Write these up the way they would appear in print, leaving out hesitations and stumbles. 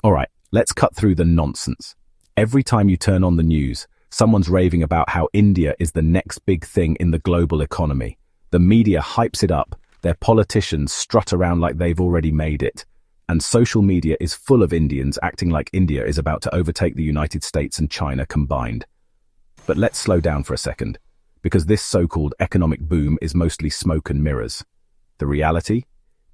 Alright, let's cut through the nonsense. Every time you turn on the news, someone's raving about how India is the next big thing in the global economy. The media hypes it up, their politicians strut around like they've already made it, and social media is full of Indians acting like India is about to overtake the United States and China combined. But let's slow down for a second, because this so-called economic boom is mostly smoke and mirrors. The reality?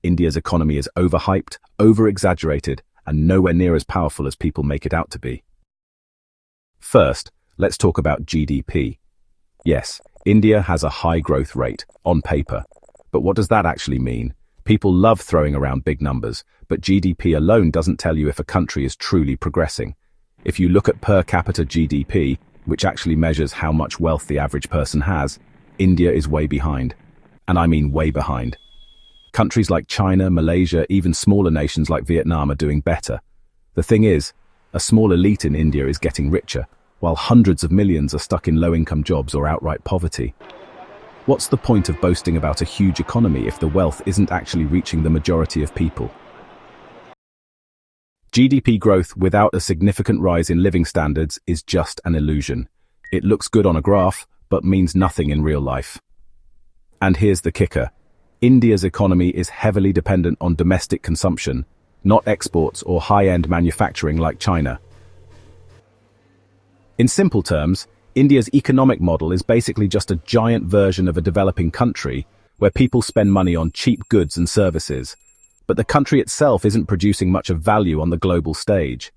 India's economy is overhyped, over-exaggerated, and nowhere near as powerful as people make it out to be. First, let's talk about GDP. Yes, India has a high growth rate, on paper. But what does that actually mean? People love throwing around big numbers, but GDP alone doesn't tell you if a country is truly progressing. If you look at per capita GDP, which actually measures how much wealth the average person has, India is way behind. And I mean way behind. Countries like China, Malaysia, even smaller nations like Vietnam are doing better. The thing is, a small elite in India is getting richer, while hundreds of millions are stuck in low-income jobs or outright poverty. What's the point of boasting about a huge economy if the wealth isn't actually reaching the majority of people? GDP growth without a significant rise in living standards is just an illusion. It looks good on a graph, but means nothing in real life. And here's the kicker. India's economy is heavily dependent on domestic consumption, not exports or high-end manufacturing like China. In simple terms, India's economic model is basically just a giant version of a developing country where people spend money on cheap goods and services, but the country itself isn't producing much of value on the global stage.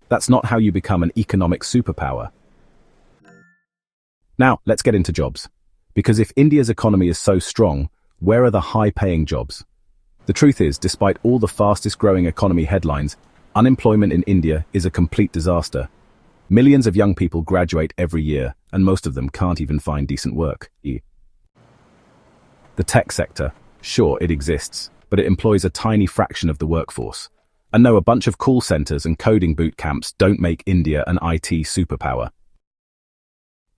That's not how you become an economic superpower. Now, let's get into jobs. Because if India's economy is so strong, where are the high-paying jobs? The truth is, despite all the fastest-growing economy headlines, unemployment in India is a complete disaster. Millions of young people graduate every year, and most of them can't even find decent work. The tech sector, sure, it exists, but it employs a tiny fraction of the workforce. And no, a bunch of call centers and coding boot camps don't make India an IT superpower.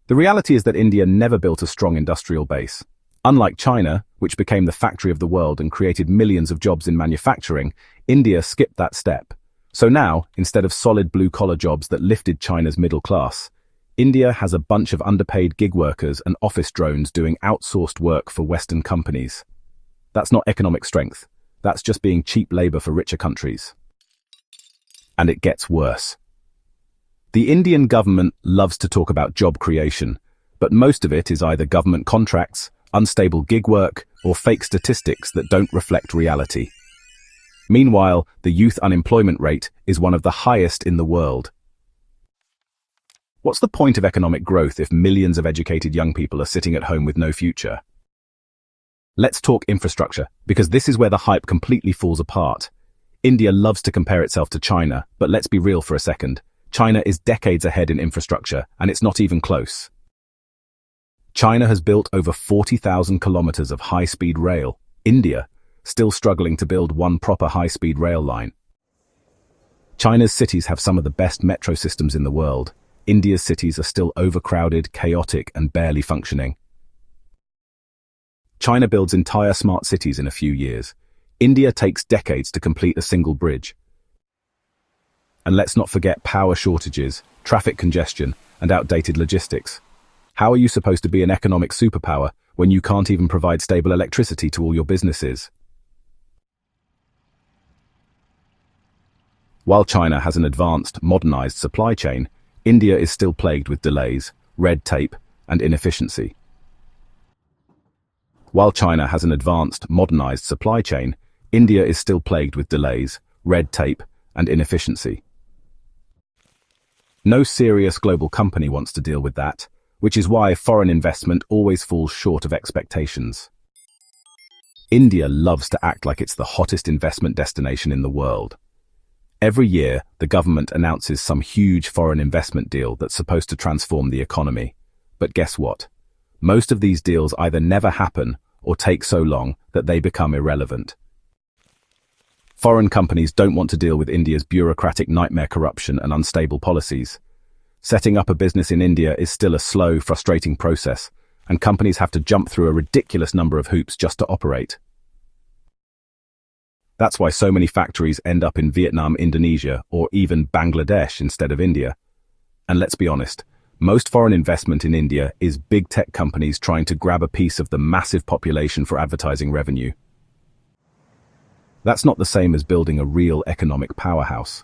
The reality is that India never built a strong industrial base. Unlike China, which became the factory of the world and created millions of jobs in manufacturing, India skipped that step. So now, instead of solid blue-collar jobs that lifted China's middle class, India has a bunch of underpaid gig workers and office drones doing outsourced work for Western companies. That's not economic strength. That's just being cheap labor for richer countries. And it gets worse. The Indian government loves to talk about job creation, but most of it is either government contracts, unstable gig work, or fake statistics that don't reflect reality. Meanwhile, the youth unemployment rate is one of the highest in the world. What's the point of economic growth if millions of educated young people are sitting at home with no future? Let's talk infrastructure, because this is where the hype completely falls apart. India loves to compare itself to China, but let's be real for a second. China is decades ahead in infrastructure, and it's not even close. China has built over 40,000 kilometers of high-speed rail. India, still struggling to build one proper high-speed rail line. China's cities have some of the best metro systems in the world. India's cities are still overcrowded, chaotic, and barely functioning. China builds entire smart cities in a few years. India takes decades to complete a single bridge. And let's not forget power shortages, traffic congestion, and outdated logistics. How are you supposed to be an economic superpower when you can't even provide stable electricity to all your businesses? While China has an advanced, modernized supply chain, India is still plagued with delays, red tape, and inefficiency. While China has an advanced, modernized supply chain, India is still plagued with delays, red tape, and inefficiency. No serious global company wants to deal with that, which is why foreign investment always falls short of expectations. India loves to act like it's the hottest investment destination in the world. Every year, the government announces some huge foreign investment deal that's supposed to transform the economy. But guess what? Most of these deals either never happen or take so long that they become irrelevant. Foreign companies don't want to deal with India's bureaucratic nightmare corruption and unstable policies. Setting up a business in India is still a slow, frustrating process, and companies have to jump through a ridiculous number of hoops just to operate. That's why so many factories end up in Vietnam, Indonesia, or even Bangladesh instead of India. And let's be honest, most foreign investment in India is big tech companies trying to grab a piece of the massive population for advertising revenue. That's not the same as building a real economic powerhouse.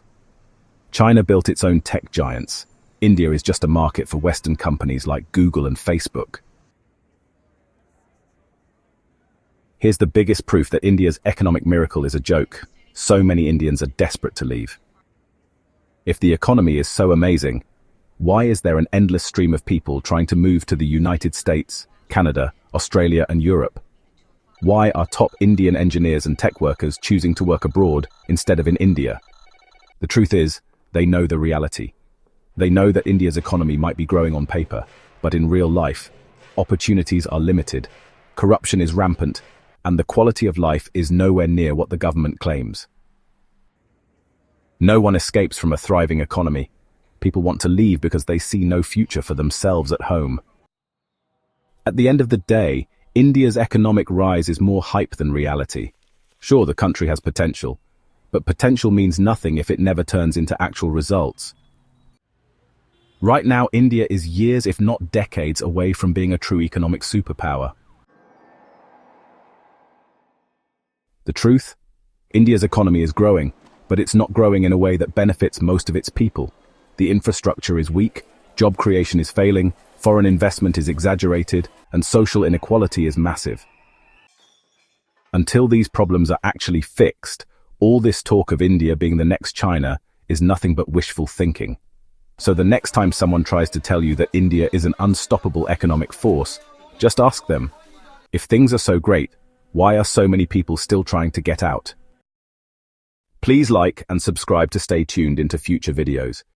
China built its own tech giants. India is just a market for Western companies like Google and Facebook. Here's the biggest proof that India's economic miracle is a joke. So many Indians are desperate to leave. If the economy is so amazing, why is there an endless stream of people trying to move to the United States, Canada, Australia, and Europe? Why are top Indian engineers and tech workers choosing to work abroad instead of in India? The truth is, they know the reality. They know that India's economy might be growing on paper, but in real life, opportunities are limited, corruption is rampant, and the quality of life is nowhere near what the government claims. No one escapes from a thriving economy. People want to leave because they see no future for themselves at home. At the end of the day, India's economic rise is more hype than reality. Sure, the country has potential, but potential means nothing if it never turns into actual results. Right now, India is years, if not decades, away from being a true economic superpower. The truth? India's economy is growing, but it's not growing in a way that benefits most of its people. The infrastructure is weak, job creation is failing, foreign investment is exaggerated, and social inequality is massive. Until these problems are actually fixed, all this talk of India being the next China is nothing but wishful thinking. So the next time someone tries to tell you that India is an unstoppable economic force, just ask them, if things are so great, why are so many people still trying to get out? Please like and subscribe to stay tuned into future videos.